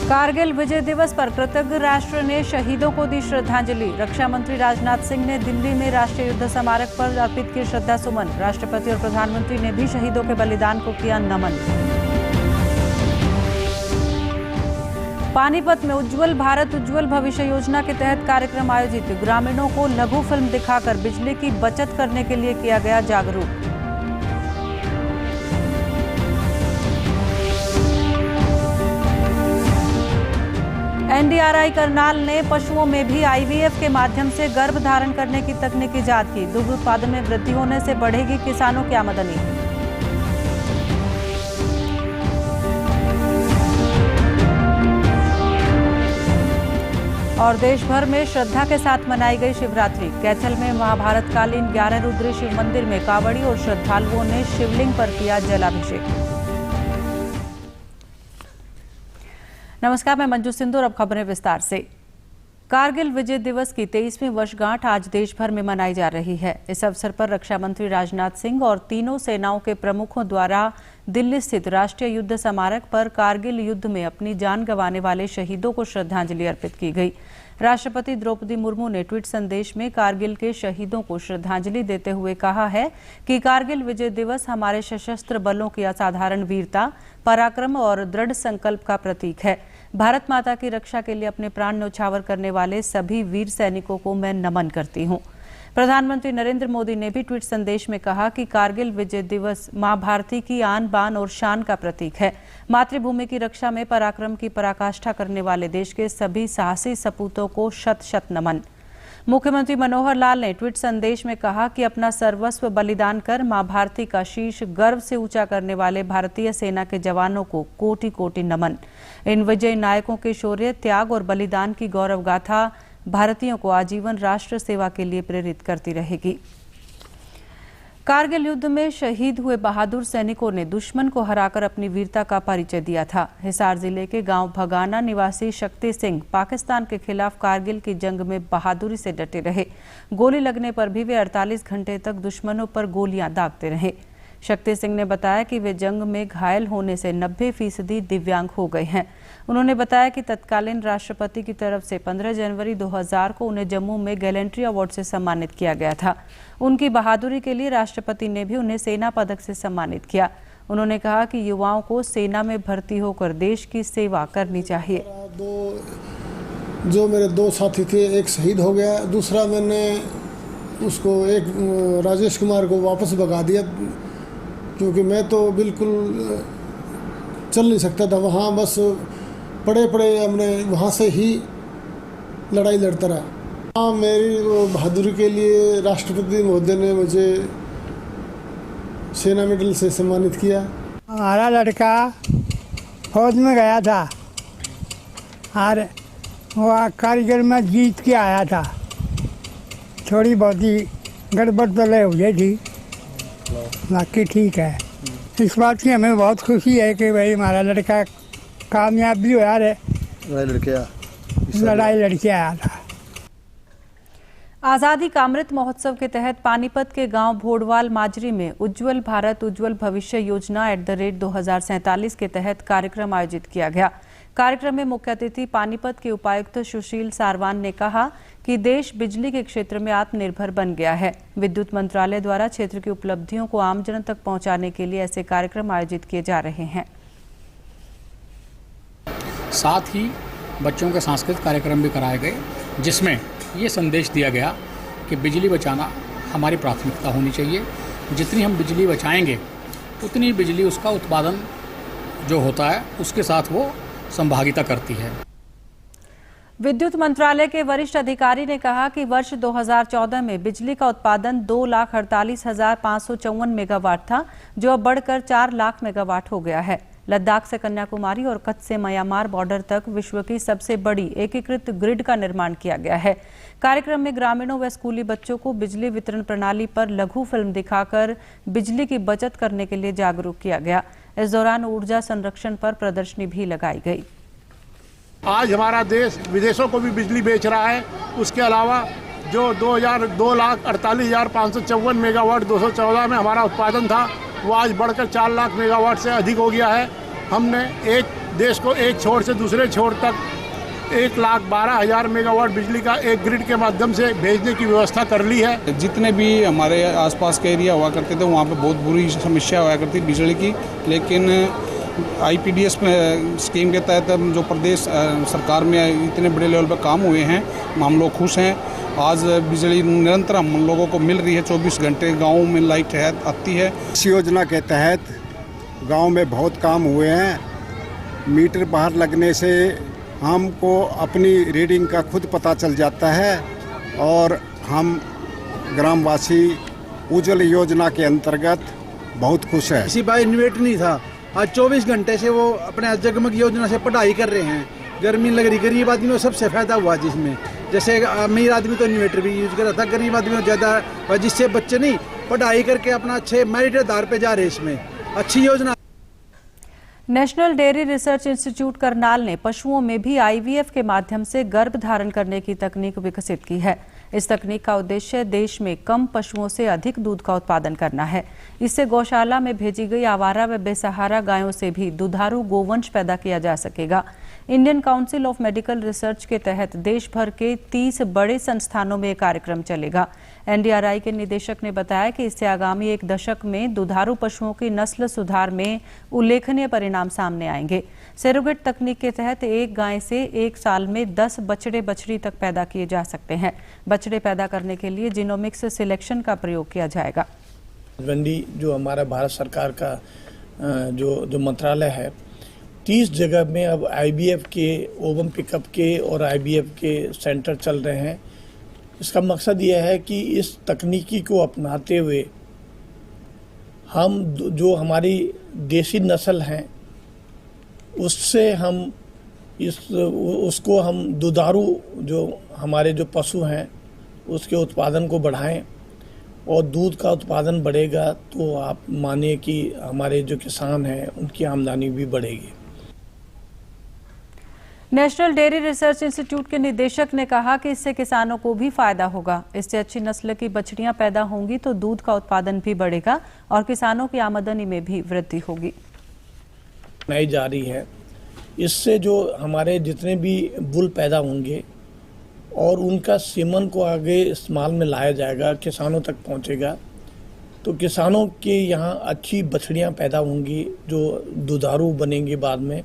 कारगिल विजय दिवस पर कृतज्ञ राष्ट्र ने शहीदों को दी श्रद्धांजलि। रक्षा मंत्री राजनाथ सिंह ने दिल्ली में राष्ट्रीय युद्ध स्मारक पर अर्पित किए श्रद्धा सुमन। राष्ट्रपति और प्रधानमंत्री ने भी शहीदों के बलिदान को किया नमन। पानीपत में उज्ज्वल भारत उज्ज्वल भविष्य योजना के तहत कार्यक्रम आयोजित। ग्रामीणों को लघु फिल्म दिखाकर बिजली की बचत करने के लिए किया गया जागरूक। एनडीआरआई करनाल ने पशुओं में भी आईवीएफ के माध्यम से गर्भ धारण करने की तकनीक ईजाद की। दुग्ध उत्पादन में वृद्धि होने से बढ़ेगी किसानों की आमदनी। और देश भर में श्रद्धा के साथ मनाई गई शिवरात्रि। कैथल में महाभारतकालीन 11 रुद्री शिव मंदिर में कांवड़ी और श्रद्धालुओं ने शिवलिंग पर किया जलाभिषेक। नमस्कार, मैं मंजू सिंधु और अब खबरें विस्तार से। कारगिल विजय दिवस की 23वीं वर्षगांठ आज देश भर में मनाई जा रही है। इस अवसर पर रक्षा मंत्री राजनाथ सिंह और तीनों सेनाओं के प्रमुखों द्वारा दिल्ली स्थित राष्ट्रीय युद्ध स्मारक पर कारगिल युद्ध में अपनी जान गंवाने वाले शहीदों को श्रद्धांजलि अर्पित की गई। राष्ट्रपति द्रौपदी मुर्मू ने ट्वीट संदेश में कारगिल के शहीदों को श्रद्धांजलि देते हुए कहा है कि कारगिल विजय दिवस हमारे सशस्त्र बलों की असाधारण वीरता, पराक्रम और दृढ़ संकल्प का प्रतीक है। भारत माता की रक्षा के लिए अपने प्राण न्यौछावर करने वाले सभी वीर सैनिकों को मैं नमन करती हूँ। प्रधानमंत्री नरेंद्र मोदी ने भी ट्वीट संदेश में कहा कि कारगिल विजय दिवस मां भारती की आन बान और शान का प्रतीक है। मातृभूमि की रक्षा में पराक्रम की पराकाष्ठा करने वाले देश के सभी साहसी सपूतों को शत शत नमन। मुख्यमंत्री मनोहर लाल ने ट्वीट संदेश में कहा कि अपना सर्वस्व बलिदान कर मां भारती का शीश गर्व से ऊंचा करने वाले भारतीय सेना के जवानों को कोटि कोटि नमन। इन विजयी नायकों के शौर्य, त्याग और बलिदान की गौरव गाथा भारतीयों को आजीवन राष्ट्र सेवा के लिए प्रेरित करती रहेगी। कारगिल युद्ध में शहीद हुए बहादुर सैनिकों ने दुश्मन को हराकर अपनी वीरता का परिचय दिया था। हिसार जिले के गांव भगाना निवासी शक्ति सिंह पाकिस्तान के खिलाफ कारगिल की जंग में बहादुरी से डटे रहे। गोली लगने पर भी वे 48 घंटे तक दुश्मनों पर गोलियां दागते रहे। शक्ति सिंह ने बताया कि वे जंग में घायल होने से 90% दिव्यांग हो गए हैं। उन्होंने बताया कि तत्कालीन राष्ट्रपति की तरफ से 15 जनवरी 2000 को उन्हें जम्मू में गैलेंट्री अवार्ड से सम्मानित किया गया था। उनकी बहादुरी के लिए राष्ट्रपति ने भी उन्हें सेना पदक से सम्मानित किया। उन्होंने कहा कि युवाओं को सेना में भर्ती होकर देश की सेवा करनी चाहिए। जो मेरे 2 साथी थे, एक शहीद हो गया, दूसरा मैंने उसको एक राजेश कुमार को वापस भगा दिया, क्योंकि मैं तो बिल्कुल चल नहीं सकता था। वहाँ बस पड़े पड़े हमने वहाँ से ही लड़ाई लड़ता रहा। हाँ, मेरी बहादुरी के लिए राष्ट्रपति महोदय ने मुझे सेना मेडल से सम्मानित किया। हमारा लड़का फौज में गया था और वह कारगिल में जीत के आया था। थोड़ी बहुत ही गड़बड़ तो हुई थी, बाकी ठीक है। इस बात की हमें बहुत खुशी है कि भाई हमारा लड़का कामयाब भी हुआ है। लड़ाई लड़के आया था। आज़ादी का अमृत महोत्सव के तहत पानीपत के गांव भोडवाल माजरी में उज्ज्वल भारत उज्ज्वल भविष्य योजना @2047 के तहत कार्यक्रम आयोजित किया गया। कार्यक्रम में मुख्य अतिथि पानीपत के उपायुक्त सुशील सारवान ने कहा कि देश बिजली के क्षेत्र में आत्मनिर्भर बन गया है। विद्युत मंत्रालय द्वारा क्षेत्र की उपलब्धियों को आमजन तक पहुंचाने के लिए ऐसे कार्यक्रम आयोजित किए जा रहे हैं। साथ ही बच्चों के सांस्कृतिक कार्यक्रम भी कराए गए, जिसमें ये संदेश दिया गया कि बिजली बचाना हमारी प्राथमिकता होनी चाहिए। जितनी हम बिजली बचाएंगे उतनी बिजली उसका उत्पादन जो होता है उसके साथ वो संभागिता करती है। विद्युत मंत्रालय के वरिष्ठ अधिकारी ने कहा कि वर्ष 2014 में बिजली का उत्पादन 2,48,554 मेगावाट था, जो अब बढ़कर 4 लाख मेगावाट हो गया है। लद्दाख से कन्याकुमारी और कच्छ से म्यांमार बॉर्डर तक विश्व की सबसे बड़ी एकीकृत ग्रिड का निर्माण किया गया है। कार्यक्रम में ग्रामीणों व स्कूली बच्चों को बिजली वितरण प्रणाली पर लघु फिल्म दिखाकर बिजली की बचत करने के लिए जागरूक किया गया। इस दौरान ऊर्जा संरक्षण पर प्रदर्शनी भी लगाई गई। आज हमारा देश विदेशों को भी बिजली बेच रहा है। उसके अलावा जो 2,48,554 मेगावाट 2014 में हमारा उत्पादन था, वो आज बढ़कर 4 लाख मेगावाट से अधिक हो गया है। हमने एक देश को एक छोर से दूसरे छोर तक 1,12,000 मेगावाट बिजली का एक ग्रिड के माध्यम से भेजने की व्यवस्था कर ली है। जितने भी हमारे आसपास के एरिया हुआ करते थे वहाँ पे बहुत बुरी समस्या हुआ करती बिजली की, लेकिन IPDS में स्कीम के तहत जो प्रदेश सरकार में इतने बड़े लेवल पर काम हुए हैं, हम लोग खुश हैं। आज बिजली निरंतर हम लोगों को मिल रही है, 24 घंटे गाँव में लाइट है आती है। इस योजना के तहत गांव में बहुत काम हुए हैं। मीटर बाहर लगने से हमको अपनी रीडिंग का खुद पता चल जाता है और हम ग्रामवासी उज्ज्वल योजना के अंतर्गत बहुत खुश है। किसी पास इन्वर्टर नहीं था, आज 24 घंटे से वो अपने जगमग योजना से पढ़ाई कर रहे हैं। गर्मी लग रही, गरीब आदमी को सबसे फायदा हुआ जिसमें, जैसे अमीर आदमी तो इन्वर्टर भी यूज कर रहा था, गरीब आदमी को ज़्यादा, जिससे बच्चे नहीं पढ़ाई करके अपना अच्छे मेरिट आधार पे जा रहे, इसमें अच्छी योजना। National dairy research institute Karnal ने पशुओं में भी IVF के माध्यम से गर्भ धारण करने की तकनीक विकसित की है। इस तकनीक का उद्देश्य देश में कम पशुओं से अधिक दूध का उत्पादन करना है। इससे गौशाला में भेजी गई आवारा व बेसहारा गायों से भी दुधारू गोवंश पैदा किया जा सकेगा। Indian council of medical research के तहत देश भर के 30 बड़े संस्थानों में कार्यक्रम चलेगा। NDRI के निदेशक ने बताया कि इससे आगामी 1 दशक में दुधारू पशुओं की नस्ल सुधार में उल्लेखनीय परिणाम सामने आएंगे। सेरोगेट तकनीक के तहत एक गाय से 1 साल में 10 बछड़े बछड़ी तक पैदा किए जा सकते हैं। बछड़े पैदा करने के लिए जीनोमिक्स सिलेक्शन का प्रयोग किया जाएगा। जो हमारा भारत सरकार का जो मंत्रालय है, 30 जगह में अब IVF के, ओवम पिकअप के और IVF के सेंटर चल रहे हैं। इसका मकसद यह है कि इस तकनीकी को अपनाते हुए हम जो हमारी देसी नस्ल हैं उससे हम उसको हम दुधारू जो हमारे जो पशु हैं उसके उत्पादन को बढ़ाएं और दूध का उत्पादन बढ़ेगा तो आप मानिए कि हमारे जो किसान हैं उनकी आमदनी भी बढ़ेगी। नेशनल डेयरी रिसर्च इंस्टीट्यूट के निदेशक ने कहा कि इससे किसानों को भी फायदा होगा। इससे अच्छी नस्ल की बछड़ियां पैदा होंगी तो दूध का उत्पादन भी बढ़ेगा और किसानों की आमदनी में भी वृद्धि होगी। बनाई जा रही है, इससे जो हमारे जितने भी बुल पैदा होंगे और उनका सीमन को आगे इस्तेमाल में लाया जाएगा, किसानों तक पहुंचेगा, तो किसानों के यहाँ अच्छी बछड़ियाँ पैदा होंगी जो दुधारू बनेंगी बाद में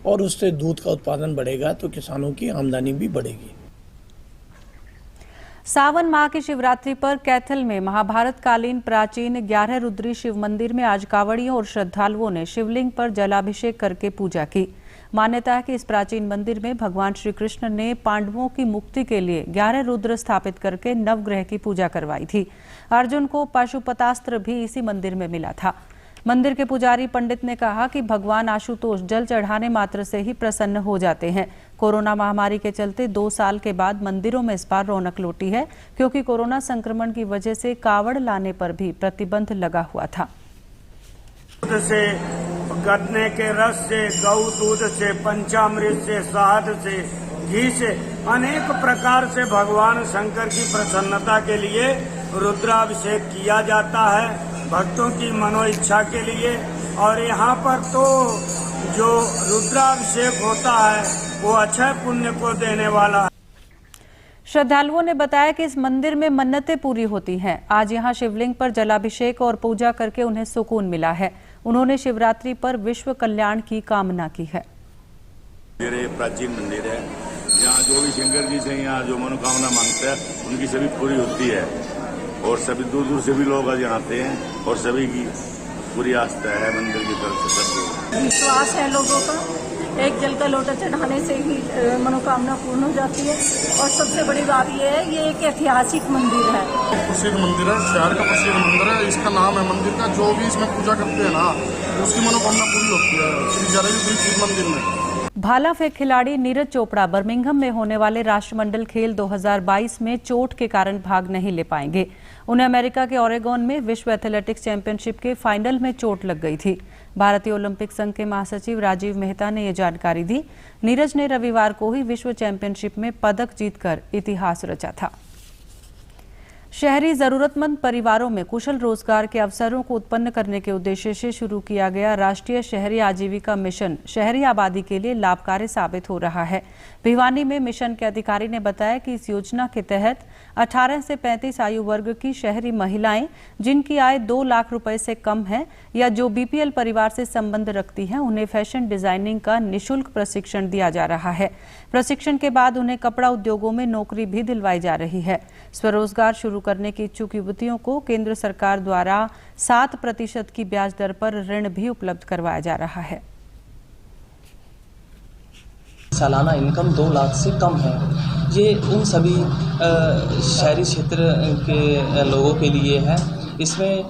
और उससे दूध का उत्पादन बढ़ेगा तो किसानों की आमदनी भी बढ़ेगी। सावन माह की शिवरात्रि पर कैथल में महाभारत कालीन प्राचीन 11 रुद्री शिव मंदिर में आज कांवड़ियों और श्रद्धालुओं ने शिवलिंग पर जलाभिषेक करके पूजा की। मान्यता है कि इस प्राचीन मंदिर में भगवान श्री कृष्ण ने पांडवों की मुक्ति के लिए 11 रुद्र स्थापित करके नवग्रह की पूजा करवाई थी। अर्जुन को पाशुपतास्त्र भी इसी मंदिर में मिला था। मंदिर के पुजारी पंडित ने कहा कि भगवान आशुतोष जल चढ़ाने मात्र से ही प्रसन्न हो जाते हैं। कोरोना महामारी के चलते 2 साल के बाद मंदिरों में इस बार रौनक लौटी है, क्योंकि कोरोना संक्रमण की वजह से कावड़ लाने पर भी प्रतिबंध लगा हुआ था। से, गन्ने के रस से, गौ दूध से, पंचामृत से, शहद से, घी से, अनेक प्रकार से भगवान शंकर की प्रसन्नता के लिए रुद्राभिषेक किया जाता है भक्तों की मनो इच्छा के लिए। और यहाँ पर तो जो रुद्राभिषेक होता है वो अक्षय पुण्य को देने वाला है। श्रद्धालुओं ने बताया कि इस मंदिर में मन्नतें पूरी होती हैं। आज यहाँ शिवलिंग पर जलाभिषेक और पूजा करके उन्हें सुकून मिला है। उन्होंने शिवरात्रि पर विश्व कल्याण की कामना की है। मेरे प्राचीन मंदिर है, यहाँ जो भी शंकर जी से यहाँ जो मनोकामना मांगते हैं उनकी सभी पूरी होती है और सभी दूर दूर से भी लोग आज आते हैं और सभी की पूरी आस्था है मंदिर की तरफ से। सब विश्वास है लोगों का, एक जल का लोटा चढ़ाने से ही मनोकामना पूर्ण हो जाती है। और सबसे बड़ी बात यह है, ये एक ऐतिहासिक मंदिर है, प्रसिद्ध मंदिर है, शहर का प्रसिद्ध मंदिर है। इसका नाम है मंदिर का, जो भी इसमें पूजा करते हैं ना उसकी मनोकामना पूरी होती है श्री जलेश्वरी शिव मंदिर में। भाला फेंक खिलाड़ी नीरज चोपड़ा बर्मिंघम में होने वाले राष्ट्रमंडल खेल 2022 में चोट के कारण भाग नहीं ले पाएंगे। उन्हें अमेरिका के ओरेगोन में विश्व एथलेटिक्स चैंपियनशिप के फाइनल में चोट लग गई थी। भारतीय ओलंपिक संघ के महासचिव राजीव मेहता ने यह जानकारी दी। नीरज ने रविवार को ही विश्व चैंपियनशिप में पदक जीतकर इतिहास रचा था। शहरी जरूरतमंद परिवारों में कुशल रोजगार के अवसरों को उत्पन्न करने के उद्देश्य से शुरू किया गया राष्ट्रीय शहरी आजीविका मिशन शहरी आबादी के लिए लाभकारी साबित हो रहा है। भिवानी में मिशन के अधिकारी ने बताया कि इस योजना के तहत 18 से 35 आयु वर्ग की शहरी महिलाएं जिनकी आय 2 लाख रुपए से कम है या जो बीपीएल परिवार से संबंध रखती हैं, उन्हें फैशन डिजाइनिंग का निःशुल्क प्रशिक्षण दिया जा रहा है। प्रशिक्षण के बाद उन्हें कपड़ा उद्योगों में नौकरी भी दिलवाई जा रही है। स्वरोजगार शुरू करने की इच्छुक युवतियों को केंद्र सरकार द्वारा 7% की ब्याज दर पर ऋण भी उपलब्ध करवाया जा रहा है। सालाना इनकम 2 लाख से कम है। ये उन सभी शहरी क्षेत्र के लोगों के लिए है। इसमें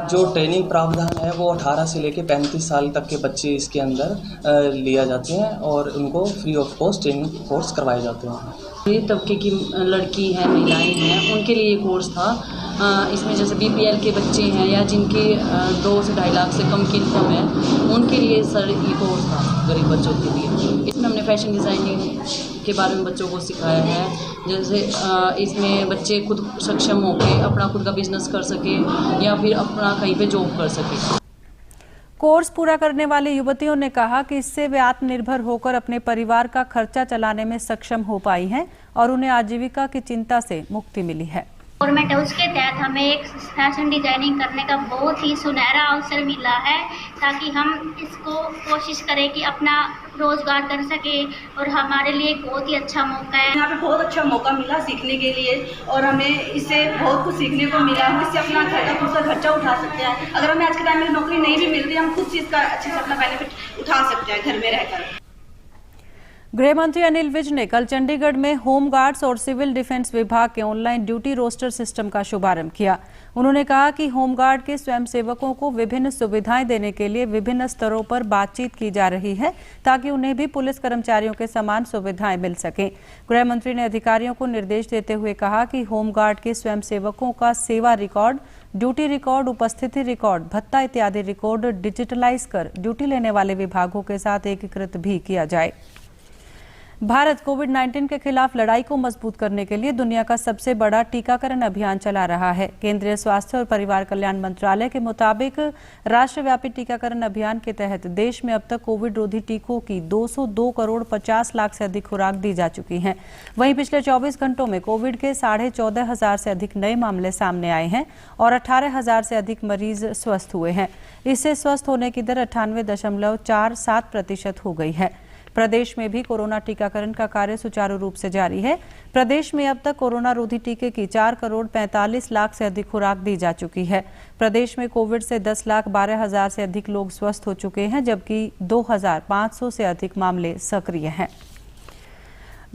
जो ट्रेनिंग प्रावधान है वो 18 से लेकर 35 साल तक के बच्चे इसके अंदर लिया जाते हैं और उनको free of cost training course करवाए जाते हैं। ये तबके की लड़की हैं, महिलाएं हैं, उनके लिए कोर्स था। इसमें जैसे बीपीएल के बच्चे हैं या जिनके 2 से 2.5 लाख से कम की इनकम है, उनके लिए सर ये कोर्स था गरीब बच्चों के लिए। इसमें हमने फैशन डिज़ाइनिंग के बारे में बच्चों को सिखाया है। जैसे इसमें बच्चे खुद सक्षम होकर अपना खुद का बिजनेस कर सके या फिर अपना कहीं पे जॉब कर सके। कोर्स पूरा करने वाले युवतियों ने कहा कि इससे वे आत्मनिर्भर होकर अपने परिवार का खर्चा चलाने में सक्षम हो पाई हैं और उन्हें आजीविका की चिंता से मुक्ति मिली है। गवर्नमेंट उसके तहत हमें एक फैशन डिजाइनिंग करने का बहुत ही सुनहरा अवसर मिला है ताकि हम इसको कोशिश करें कि अपना रोजगार कर सके और हमारे लिए एक बहुत ही अच्छा मौका है। यहाँ पे बहुत अच्छा मौका मिला सीखने के लिए और हमें इससे बहुत कुछ सीखने को मिला। हम इससे अपना खुद का खर्चा उठा सकते हैं। अगर हमें आज के टाइम में नौकरी नहीं भी मिल रही, हम खुद से इसका अच्छे से अपना बेनिफिट उठा सकते हैं घर में रहकर। गृह मंत्री अनिल विज ने कल चंडीगढ़ में होम गार्ड्स और सिविल डिफेंस विभाग के ऑनलाइन ड्यूटी रोस्टर सिस्टम का शुभारंभ किया। उन्होंने कहा कि होमगार्ड के स्वयंसेवकों को विभिन्न सुविधाएं देने के लिए विभिन्न स्तरों पर बातचीत की जा रही है ताकि उन्हें भी पुलिस कर्मचारियों के समान सुविधाएं मिल सकें। गृह मंत्री ने अधिकारियों को निर्देश देते हुए कहा कि होमगार्ड के स्वयंसेवकों का सेवा रिकॉर्ड, ड्यूटी रिकॉर्ड, उपस्थिति रिकॉर्ड, भत्ता इत्यादि रिकॉर्ड डिजिटलाइज कर ड्यूटी लेने वाले विभागों के साथ एकीकृत भी किया जाए। भारत कोविड-19 के खिलाफ लड़ाई को मजबूत करने के लिए दुनिया का सबसे बड़ा टीकाकरण अभियान चला रहा है। केंद्रीय स्वास्थ्य और परिवार कल्याण मंत्रालय के मुताबिक राष्ट्रव्यापी टीकाकरण अभियान के तहत देश में अब तक कोविड रोधी टीकों की 202 करोड़ 50 लाख से अधिक खुराक दी जा चुकी हैं। वहीं पिछले 24 घंटों में कोविड के 14,500 से अधिक नए मामले सामने आए हैं और 18,000 से अधिक मरीज स्वस्थ हुए हैं। इससे स्वस्थ होने की दर 98.47% हो गई है। प्रदेश में भी कोरोना टीकाकरण का कार्य सुचारू रूप से जारी है। प्रदेश में अब तक कोरोना रोधी टीके की 4 करोड़ 45 लाख से अधिक खुराक दी जा चुकी है। प्रदेश में कोविड से 10,12,000 से अधिक लोग स्वस्थ हो चुके हैं, जबकि 2,500 से अधिक मामले सक्रिय हैं।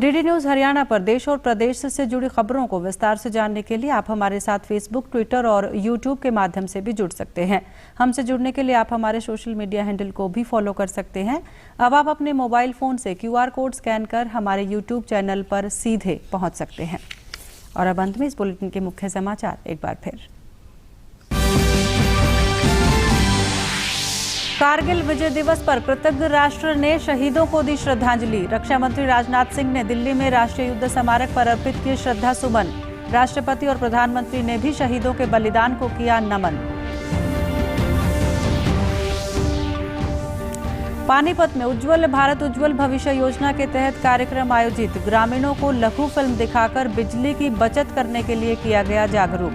डीडी न्यूज हरियाणा पर देश और प्रदेश से जुड़ी खबरों को विस्तार से जानने के लिए आप हमारे साथ फेसबुक, ट्विटर और यूट्यूब के माध्यम से भी जुड़ सकते हैं। हमसे जुड़ने के लिए आप हमारे सोशल मीडिया हैंडल को भी फॉलो कर सकते हैं। अब आप अपने मोबाइल फोन से QR कोड स्कैन कर हमारे यूट्यूब चैनल पर सीधे पहुंच सकते हैं। और अब अंत में इस बुलेटिन के मुख्य समाचार एक बार फिर। कारगिल विजय दिवस पर कृतज्ञ राष्ट्र ने शहीदों को दी श्रद्धांजलि। रक्षा मंत्री राजनाथ सिंह ने दिल्ली में राष्ट्रीय युद्ध स्मारक पर अर्पित किए श्रद्धा सुमन। राष्ट्रपति और प्रधानमंत्री ने भी शहीदों के बलिदान को किया नमन। पानीपत में उज्ज्वल भारत उज्ज्वल भविष्य योजना के तहत कार्यक्रम आयोजित। ग्रामीणों को लघु फिल्म दिखाकर बिजली की बचत करने के लिए किया गया जागरूक।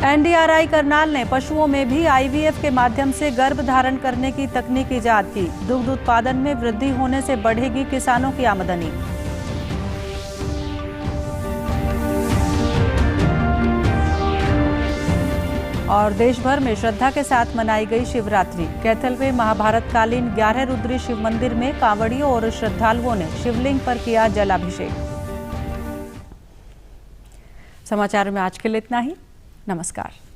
NDRI करनाल ने पशुओं में भी IVF के माध्यम से गर्भ धारण करने की तकनीक इजाद की। दुग्ध उत्पादन में वृद्धि होने से बढ़ेगी किसानों की आमदनी। और देश भर में श्रद्धा के साथ मनाई गई शिवरात्रि। कैथल में महाभारतकालीन 11 रुद्री शिव मंदिर में कांवड़ियों और श्रद्धालुओं ने शिवलिंग पर किया जलाभिषेक। समाचार में आज के लिए इतना ही। नमस्कार।